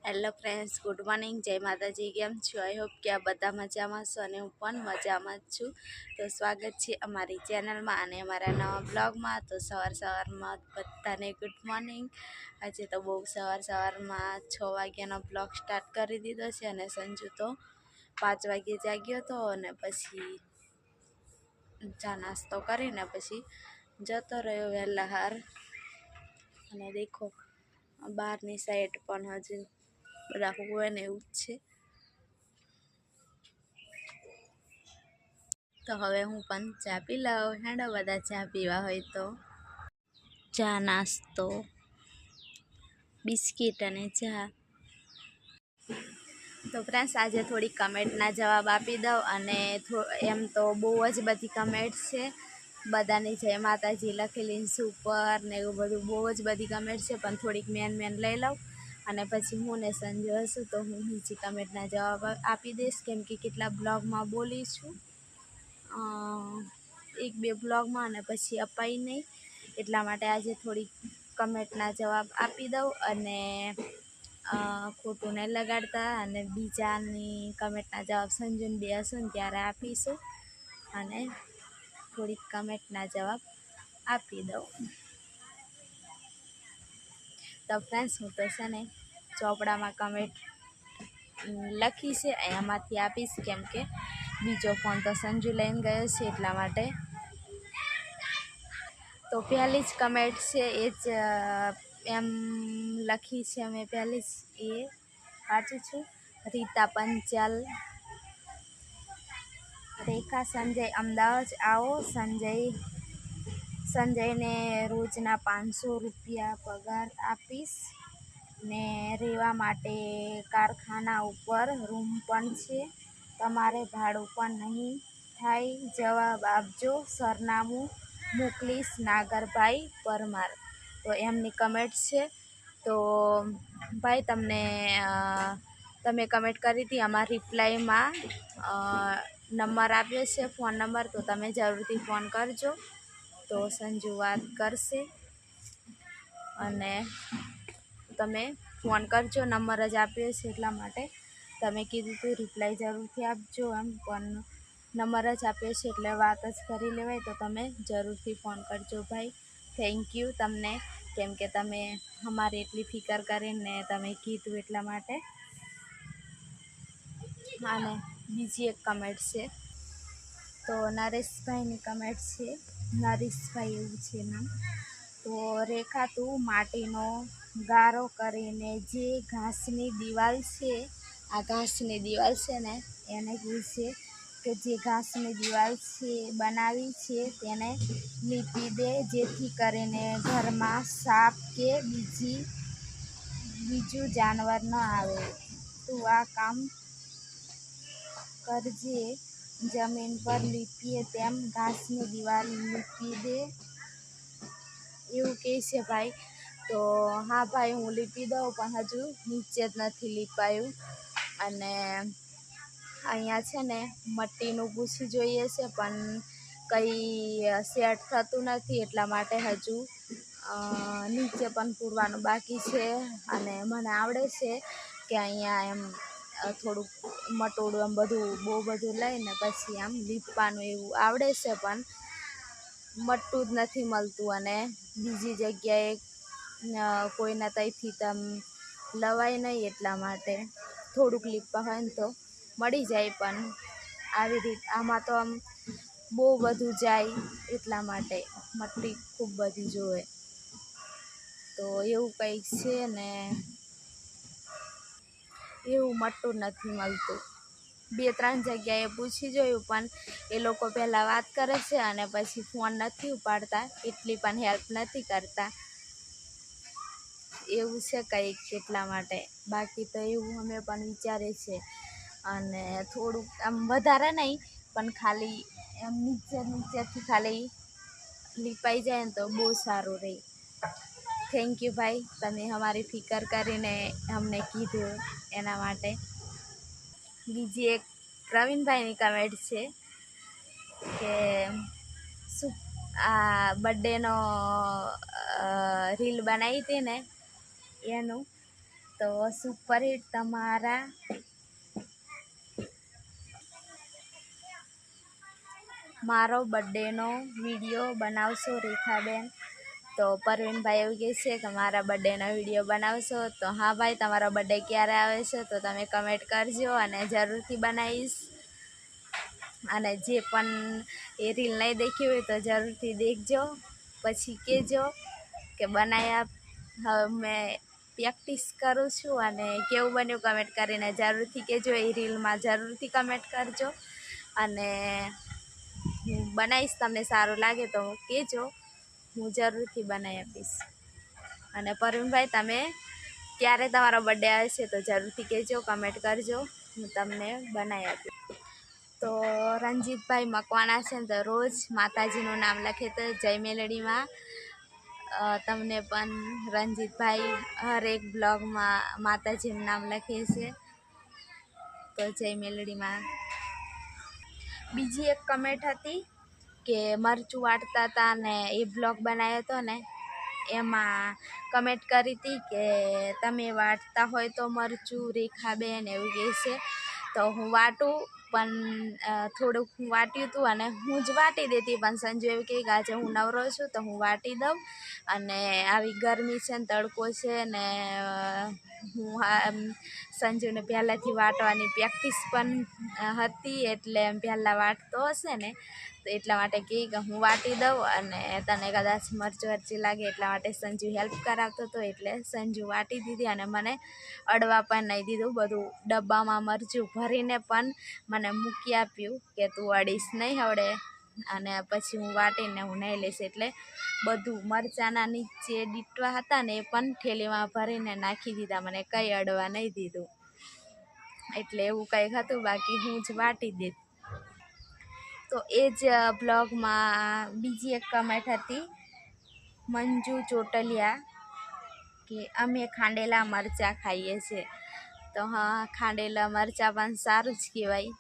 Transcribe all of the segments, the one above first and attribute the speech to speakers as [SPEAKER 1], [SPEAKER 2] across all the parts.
[SPEAKER 1] Hello friends, good morning, જય માતાજી. કેમ છો? આઈ હોપ કે આ બધા મજામાં છો અને હું પણ મજામાં જ છું. તો સ્વાગત છે અમારી ચેનલમાં અને અમારા નવા બ્લોગમાં. તો સવારમાં બધાને ગુડ મોર્નિંગ. આજે તો બહુ સવારમાં 6 વાગ્યાનો બ્લોગ સ્ટાર્ટ કરી દીધો છે અને સંજુ તો 5 વાગે જાગ્યો હતો અને પછી ચા નાસ્તો કરીને પછી જતો રહ્યો વહેલા હાર. અને દેખો બહારની સાઈડ પણ હજુ બધા હોય ને એવું જ છે. તો હવે હું પણ ચા પી લઉં. હેડો બધા ચા પીવા હોય તો. ચા નાસ્તો, બિસ્કિટ અને ચા. તો ફ્રેન્ડ્સ, આજે થોડી કમેન્ટના જવાબ આપી દઉં. અને એમ તો બહુ જ બધી કમેન્ટ છે. બધાની જય માતાજી લખેલી સુપર ને એવું બધું બહુ જ બધી કમેન્ટ છે, પણ થોડીક મેન લઈ લઉં અને પછી હું ને સંજુ હશું તો હું બીજી કમેન્ટના જવાબ આપી દઈશ. કેમ કે કેટલા બ્લોગમાં બોલી છું, એક બે બ્લોગમાં, અને પછી અપાઈ નહીં. એટલા માટે આજે થોડીક કમેન્ટના જવાબ આપી દઉં અને ખોટું નહીં લગાડતા. અને બીજાની કમેન્ટના જવાબ સંજુને બે હશું ને ત્યારે આપીશું. અને થોડીક કમેન્ટના જવાબ આપી દઉં. તો ફ્રેન્ડ્સ, હું તો છે ને ચોપડામાં કમેન્ટ લખી છે એમાંથી આપીશ, કેમ કે બીજો ફોન તો સંજુ લઈને ગયો છે એટલા માટે. તો પહેલી જ કમેન્ટ છે એ જ એમ લખી છે અમે, પહેલી જ એ વાંચું છું. રીતા પંચાલ: રેખા, સંજય અમદાવાદ આવો. સંજયને રોજના 500 રૂપિયા પગાર આપીશ ને રહેવા માટે કારખાના ઉપર રૂમ પણ છે. તમારે ભાડું પણ નહીં થાય. જવાબ આપજો. સરનામું મોકલીશ. નાગરભાઈ પરમાર. તો એમની કમેન્ટ છે. તો ભાઈ, તમે કમેન્ટ કરી હતી, અમારા રિપ્લાયમાં નંબર આપ્યો છે, ફોન નંબર, તો તમે જરૂરથી ફોન કરજો. તો સંજુ વાત કરશે અને તમે ફોન કરજો. નંબર જ આપ્યો છે એટલા માટે તમે કીધું હતું રિપ્લાય જરૂરથી આપજો. એમ પણ નંબર જ આપ્યો છે એટલે વાત જ કરી લેવાય. તો તમે જરૂરથી ફોન કરજો ભાઈ. થેન્ક યુ તમને, કેમ કે તમે અમારી એટલી ફિકર કરીને તમે કીધું એટલા માટે. અને બીજી એક કમેન્ટ છે, તો નરેશભાઈની કમેન્ટ છે. નરેશભાઈ એવું છે નામ. તો રેખા, તું માટીનો ગારો કરીને જે ઘાસની દિવાલ છે, આ ઘાસની દિવાલ છે ને એને કહેશે કે જે ઘાસની દિવાલ છે બનાવી છે તેને લીપી દે, જેથી કરીને ઘરમાં સાપ કે બીજું જાનવર ન આવે. તું આ કામ કરજે. જમીન પર લીપીએ તેમ ઘાસની દિવાલ લીપી દે, એવું કહે છે ભાઈ. તો હા ભાઈ, હું લીપી દઉં, પણ હજુ નીચે જ નથી લીપાયું. અને અહીંયા છે ને મટ્ટીનું પૂછી જોઈએ છે, પણ કંઈ સેટ થતું નથી. એટલા માટે હજુ નીચે પણ પૂરવાનું બાકી છે. અને મને આવડે છે કે અહીંયા એમ થોડુંક મટોડું એમ બહુ બધું લઈને પછી આમ લીપવાનું એવું આવડે છે, પણ મટ્ટું જ નથી મળતું. અને બીજી જગ્યાએ કોઈના ત્યાંથી તમ લવાય નહીં, એટલા માટે થોડુંક લીપવા હોય ને તો મળી જાય. પણ આવી રીતે આમાં તો આમ બહુ બધું જાય, એટલા માટે મટ્ટી ખૂબ બધી જોઈએ. તો એવું કંઈક છે ને એવું મટ્ટું નથી મળતું. 2-3 જગ્યાએ પૂછી જોયું, પણ એ લોકો પહેલાં વાત કરે છે અને પછી ફોન નથી ઉપાડતા, એટલી પણ હેલ્પ નથી કરતા. એવું છે કંઈક, એટલા માટે. બાકી તો એવું અમે પણ વિચારે છે. અને થોડુંક આમ વધારે નહીં, પણ ખાલી એમ નીચેથી ખાલી લીપાઈ જાય ને તો બહુ સારું રહે. થેન્ક યુ ભાઈ, તમે અમારી ફિકર કરીને અમને કીધું એના માટે. બીજી એક પ્રવીણભાઈની કમેન્ટ છે કે શું આ બર્થડેનો રીલ બનાવી હતી ને એનું તો સુપરહિટ તમારા મારો બર્થડેનો વિડીયો બનાવશો રેખાબેન? તો પરવીનભાઈ એવું કહે છે કે મારા બર્થડેનો વિડીયો બનાવશો. તો હા ભાઈ, તમારો બર્થડે ક્યારે આવે છે તો તમે કમેન્ટ કરજો અને જરૂરથી બનાવીશ. અને જે પણ એ રીલ નહીં દેખી હોય તો જરૂરથી દેખજો, પછી કહેજો કે બનાવ્યા. હવે મેં પ્રેક્ટિસ કરું છું અને કેવું બન્યું કમેન્ટ કરીને જરૂરથી કહેજો. એ રીલમાં જરૂરથી કમેન્ટ કરજો અને હું બનાવીશ. તમને સારું લાગે તો કહેજો, હું જરૂરથી બનાવી આપીશ. અને પરવીનભાઈ, તમે ક્યારે તમારો બર્થડે આવે છે તો જરૂરથી કહેજો, કમેન્ટ કરજો, હું તમને બનાવી આપીશ. તો રણજીતભાઈ મકવાણા છે ને તો રોજ માતાજીનું નામ લખે તો જય મેલડીમાં. તમને પણ રણજીતભાઈ હરેક બ્લોગમાં માતાજીનું નામ લખે છે તો જય મેલડીમાં. બીજી એક કમેન્ટ હતી કે મરચું વાટતા હતા ને એ બ્લોગ બનાવ્યો હતો ને, એમાં કમેન્ટ કરી હતી કે તમે વાટતા હોય તો મરચું રેખાબેન એવું કહે છે. તો હું વાટું પણ થોડુંક હું વાટ્યું હતું અને હું જ વાટી દેતી, પણ સંજુ એવું કહે કે આજે હું નવરો છું તો હું વાટી દઉં. અને આવી ગરમી છે ને તડકો છે ને હું સંજુને પહેલાંથી વાટવાની પ્રેક્ટિસ પણ હતી, એટલે એમ પહેલાં વાટતો હશે ને તો એટલા માટે કહે કે હું વાટી દઉં અને તને કદાચ મરચું હરચી લાગે એટલા માટે સંજુ હેલ્પ કરાવતો હતો. એટલે સંજુ વાટી દીધી અને મને અડવા પણ નહીં દીધું. બધું ડબ્બામાં મરચું ભરીને પણ મને મૂકી આપ્યું કે તું અડીશ નહીં હવડે, અને પછી હું વાટીને હું નહીં લઈશ. એટલે બધું મરચાંના નીચે ડીટવા હતા ને એ પણ થેલીમાં ભરીને નાખી દીધા, મને કંઈ અડવા નહીં દીધું. એટલે એવું કંઈક હતું, બાકી હું જ વાટી દીધી. તો એ જ બ્લોગમાં બીજી એક કમેન્ટ હતી મંજુ ચોટલિયા કે અમે ખાંડેલા મરચાં ખાઈએ છીએ. તો હા, ખાંડેલા મરચાં પણ સારું જ કહેવાય,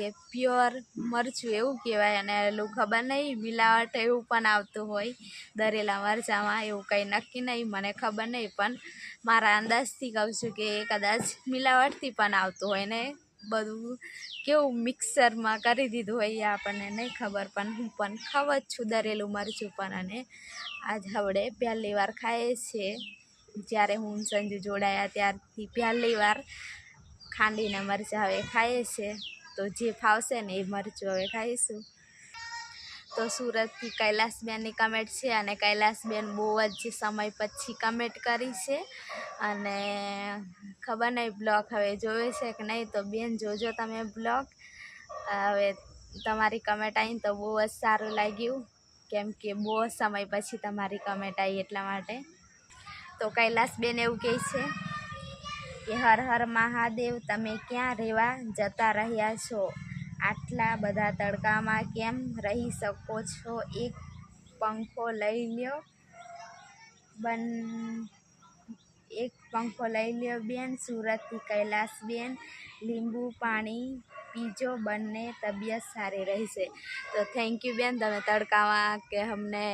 [SPEAKER 1] એ પ્યોર મરચું એવું કહેવાય. અને એલું ખબર નહીં મિલાવટ એવું પણ આવતું હોય દરેલા મરચાંમાં, એવું કંઈ નક્કી નહીં, મને ખબર નહીં, પણ મારા અંદાજથી કહું છું કે કદાચ મિલાવટથી પણ આવતું હોય ને બધું કેવું મિક્સરમાં કરી દીધું હોય એ આપણને નહીં ખબર, પણ હું પણ ખાવ જ છું દરેલું મરચું પણ. અને આજ હવડે પહેલી વાર ખાઈએ છીએ, જ્યારે હું સંજુ જોડાયા ત્યારથી પહેલી વાર ખાંડીને મરચાં હવે ખાઈએ છીએ. તો જે ફાવશે ને એ મરચું હવે ખાઈશું. તો સુરતથી કૈલાસબેનની કમેન્ટ છે અને કૈલાસબેન બહુ જ સમય પછી કમેન્ટ કરી છે. અને ખબર નહીં બ્લોગ હવે જોવે છે કે નહીં, તો બેન જોજો તમે બ્લોગ. હવે તમારી કમેન્ટ આવીને તો બહુ જ સારું લાગ્યું, કેમ કે બહુ સમય પછી તમારી કમેન્ટ આવી એટલા માટે. તો કૈલાસબેન એવું કહે છે કે હર હર મહાદેવ, તમે ક્યાં રહેવા જતા રહ્યા છો? આટલા બધા તડકામાં કેમ રહી શકો છો? એક પંખો લઈ લ્યો એક પંખો લઈ લ્યો બેન. સુરતથી કૈલાસબેન, લીંબુ પાણી પીજો, બંને તબિયત સારી રહેશે. તો થેન્ક યુ બેન, તમે તડકામાં કે અમને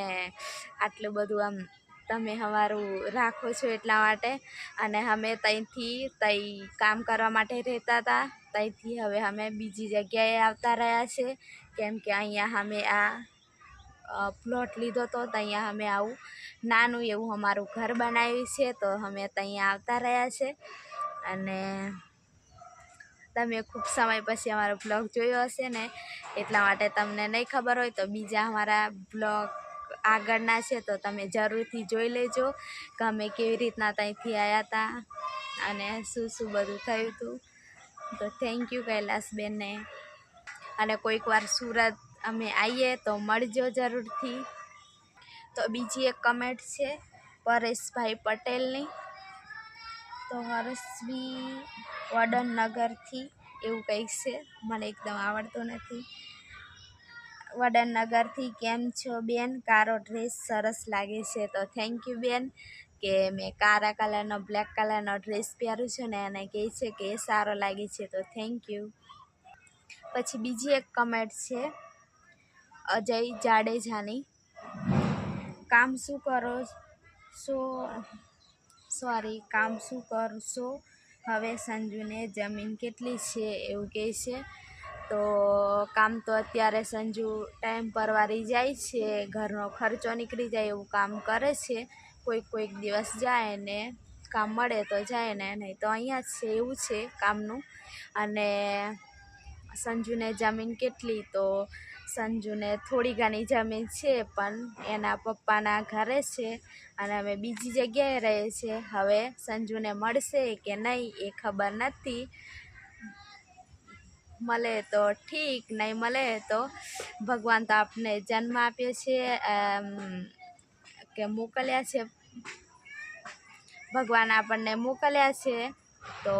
[SPEAKER 1] આટલું બધું આમ તમે અમારું રાખો છો એટલા માટે. અને અમે ત્યાંથી કામ કરવા માટે રહેતા હતા, ત્યાંથી હવે અમે બીજી જગ્યાએ આવતા રહ્યા છે, કેમ કે અહીંયા અમે આ પ્લોટ લીધો તો અહીંયા અમે આવું નાનું એવું અમારું ઘર બનાવ્યું છે, તો અમે ત્યાં આવતા રહ્યા છે. અને તમે ખૂબ સમય પછી અમારો બ્લોગ જોયો હશે ને એટલા માટે તમને નહીં ખબર હોય તો બીજા અમારા બ્લોગ આગળના છે તો તમે જરૂરથી જોઈ લેજો કે અમે કેવી રીતના ત્યાંથી આવ્યા હતા અને શું શું બધું થયું હતું. તો થેન્ક યુ કૈલાસબેનને. અને કોઈક વાર સુરત અમે આવીએ તો મળજો જરૂરથી. તો બીજી એક કમેન્ટ છે પરેશભાઈ પટેલની. તો હર્ષવી વડનગરથી એવું કંઈક છે, મને એકદમ આવડતું નથી. વડનગરથી કેમ છો બેન? કારો ડ્રેસ સરસ લાગે છે. તો થેન્ક યુ બેન, કે મેં કાળા કલરનો બ્લેક કલરનો ડ્રેસ પહેરું છું ને એને કહે છે કે એ સારો લાગે છે. તો થેન્ક યુ. પછી બીજી એક કમેન્ટ છે અજય જાડેજાની. કામ શું સોરી કામ શું કરશો હવે સંજુને જમીન કેટલી છે એવું કહે છે. તો કામ તો અત્યારે સંજુ ટાઈમ પર વારી જાય છે, ઘરનો ખર્ચો નીકળી જાય એવું કામ કરે છે. કોઈક દિવસ જાય ને કામ મળે તો જાય ને, નહીં તો અહીંયા જ છે એવું છે કામનું. અને સંજુને જમીન કેટલી, તો સંજુને થોડી ઘણી જમીન છે પણ એના પપ્પાના ઘરે છે અને અમે બીજી જગ્યાએ રહીએ છીએ. હવે સંજુને મળશે કે નહીં એ ખબર નથી, મળે તો ઠીક, નહીં મળે તો ભગવાન તો આપને જન્મ આપ્યો છે કે મોકલ્યા છે, ભગવાન આપણને મોકલ્યા છે. તો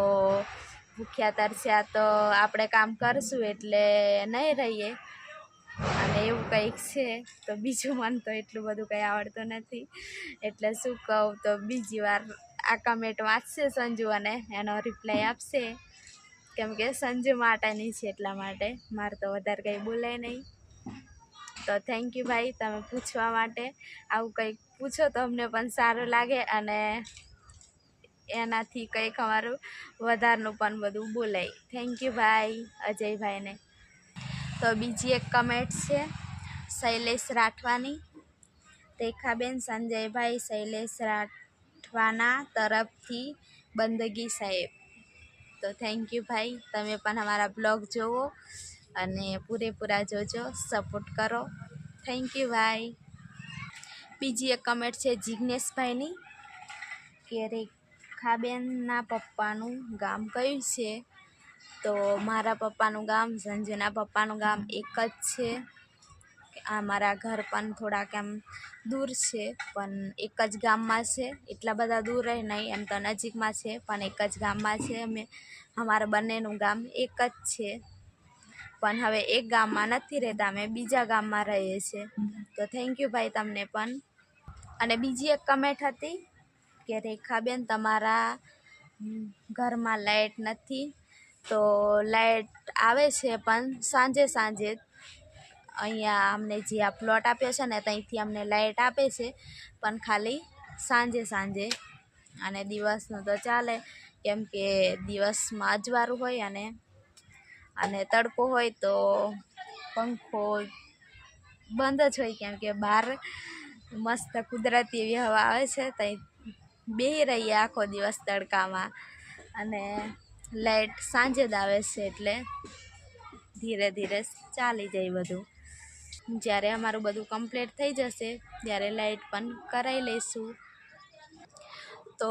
[SPEAKER 1] ભૂખ્યા તરસ્યા તો આપણે કામ કરશું એટલે નહીં રહીએ, અને એવું કંઈક છે. તો બીજું મને તો એટલું બધું કંઈ આવડતું નથી, એટલે શું કહું, તો બીજી વાર આ કમેન્ટ વાંચશે સંજુ અને એનો રિપ્લાય આપશે, કેમ કે સંજુ માટેની છે એટલા માટે. મારે તો વધારે કંઈ બોલાય નહીં. તો થેન્ક યુ ભાઈ તમે પૂછવા માટે. આવું કંઈક પૂછો તો અમને પણ સારું લાગે અને એનાથી કંઈક અમારું વધારનું પણ બધું બોલાય. થેન્ક યુ ભાઈ અજયભાઈને. તો બીજી એક કમેન્ટ છે શૈલેષ રાઠવાની. રેખાબેન સંજયભાઈ શૈલેષ રાઠવાના તરફથી બંદગી સાહેબ. તો થેન્ક યુ ભાઈ, તમે પણ અમારા બ્લોગ જોવો અને પૂરેપૂરા જોજો, સપોર્ટ કરો. થેન્ક યુ ભાઈ. બીજી એક કમેન્ટ છે જિજ્ઞેશભાઈની કે રેખાબેનના પપ્પાનું ગામ કયું છે. તો મારા પપ્પાનું ગામ, સંજુના પપ્પાનું ગામ એક જ છે. અમારા ઘર પણ થોડાક એમ દૂર છે પણ એક જ ગામમાં છે, એટલા બધા દૂર રહે નહીં, એમ તો નજીકમાં છે પણ એક જ ગામમાં છે. અમારા બંનેનું ગામ એક જ છે પણ હવે એક ગામમાં નથી રહેતા, અમે બીજા ગામમાં રહીએ છીએ. તો થેન્ક યુ ભાઈ તમને પણ. અને બીજી એક કમેન્ટ હતી કે રેખાબેન તમારા ઘરમાં લાઇટ નથી. તો લાઇટ આવે છે પણ સાંજે સાંજે. અહીંયા અમને જે આ પ્લોટ આપ્યો છે ને ત્યાંથી અમને લાઇટ આપે છે પણ ખાલી સાંજે સાંજે, અને દિવસનું તો ચાલે, કેમ કે દિવસમાં અજવાળું હોય અને તડકો હોય તો પંખો બંધ જ હોય, કેમ કે બહાર મસ્ત કુદરતી એવી હવા આવે છે, ત્યાં બેસી રહીએ આખો દિવસ તડકામાં. અને લાઇટ સાંજે જ આવે છે એટલે ધીરે ધીરે ચાલી જાય બધું. જ્યારે અમારું બધું કમ્પ્લીટ થઈ જશે ત્યારે લાઇટ પણ કરાવી લઈશું. તો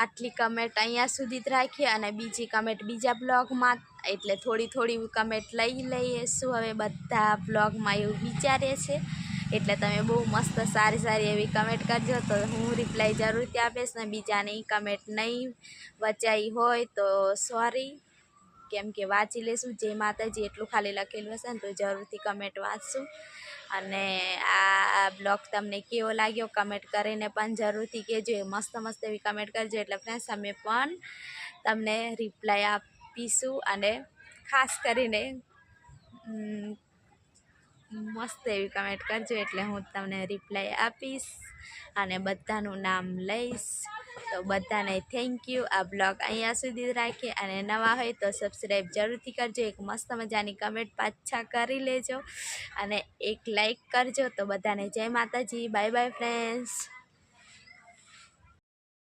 [SPEAKER 1] આટલી કમેન્ટ અહીંયા સુધી જ રાખીએ અને બીજી કમેન્ટ બીજા બ્લોગમાં, એટલે થોડી કમેન્ટ લઈ લઈશું હવે બધા બ્લોગમાં, એવું વિચારીએ છે. એટલે તમે બહુ મસ્ત સારી એવી કમેન્ટ કરજો તો હું રિપ્લાય જરૂરથી આપીશ. ને બીજાની કમેન્ટ નહીં વચાઈ હોય તો સોરી, કેમ કે વાંચી લેશું. જય માતાજી એટલું ખાલી લખેલું હશે ને તો જરૂરથી કમેન્ટ વાંચશું. અને આ બ્લોગ તમને કેવો લાગ્યો કમેન્ટ કરીને પણ જરૂરથી કહેજો. મસ્ત એવી કમેન્ટ કરજો એટલે ફ્રેન્ડ્સ અમે પણ તમને રિપ્લાય આપીશું. અને ખાસ કરીને મસ્ત એવી કમેન્ટ કરજો એટલે હું તમને રિપ્લાય આપીશ અને બધાનું નામ લઈશ. તો બધાને થેન્ક યુ. આ બ્લોગ અહીંયા સુધી જ રાખીએ અને નવા હોય તો સબસ્ક્રાઈબ જરૂરથી કરજો. એક મસ્ત મજાની કમેન્ટ પાછા કરી લેજો અને એક લાઈક કરજો. તો બધાને જય માતાજી. Bye bye friends.